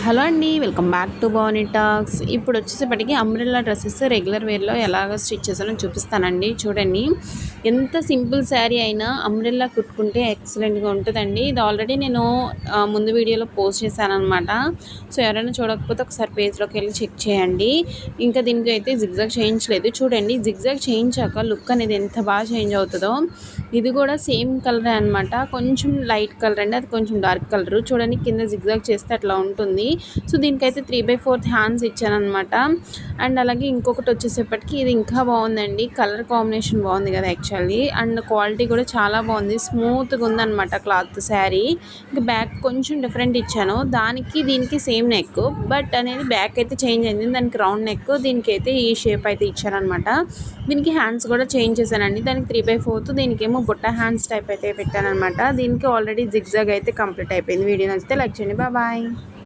Hello అండి, welcome back to Bhavani talks. ఇప్పుడు వచ్చేసేపటికి umbrella dresses regular వేర్లో ఎలాగ స్టిచ్ చేసానో చూపిస్తానండి. చూడండి, ఎంత సింపుల్ శారీ అయినా అంబ్రెల్లా కుట్టుకుంటే ఎక్సలెంట్గా ఉంటుందండి. ఇది ఆల్రెడీ నేను ముందు వీడియోలో పోస్ట్ చేశాను అనమాట. సో ఎవరైనా చూడకపోతే ఒకసారి పేజ్లోకి వెళ్ళి చెక్ చేయండి. ఇంకా దీనికి అయితే జిగ్జాగ్ చేయించలేదు. చూడండి, జిగ్జాగ్ చేయించాక లుక్ అనేది ఎంత బాగా చేంజ్ అవుతుందో. ఇది కూడా సేమ్ కలర్ అనమాట, కొంచెం లైట్ కలర్ అండి, అది కొంచెం డార్క్ కలర్. చూడండి, కింద జిగ్జాగ్ చేస్తే అట్లా ఉంటుంది. సో దీనికైతే 3/4 హ్యాండ్స్ ఇచ్చానమాట. అండ్ అలాగే ఇంకొకటి వచ్చేసేపటికి ఇది ఇంకా బాగుందండి, కలర్ కాంబినేషన్ బాగుంది కదా యాక్చువల్లీ. అండ్ క్వాలిటీ కూడా చాలా బాగుంది, స్మూత్గా ఉందన్నమాట క్లాత్ శారీ. ఇంకా బ్యాక్ కొంచెం డిఫరెంట్ ఇచ్చాను, దానికి దీనికి సేమ్ నెక్, బట్ అనేది బ్యాక్ అయితే చేంజ్ అయింది. దానికి రౌండ్ నెక్, దీనికైతే ఈ షేప్ అయితే ఇచ్చానమాట. దీనికి హ్యాండ్స్ కూడా చేంజ్ చేశానండి, దానికి 3/4, దీనికేమో బుట్ట హ్యాండ్స్ టైప్ అయితే పెట్టానమాట. దీనికి ఆల్రెడీ జిగ్జాగ్ అయితే కంప్లీట్ అయిపోయింది. వీడియో నచ్చితే లైక్ చేయండి. బాయ్.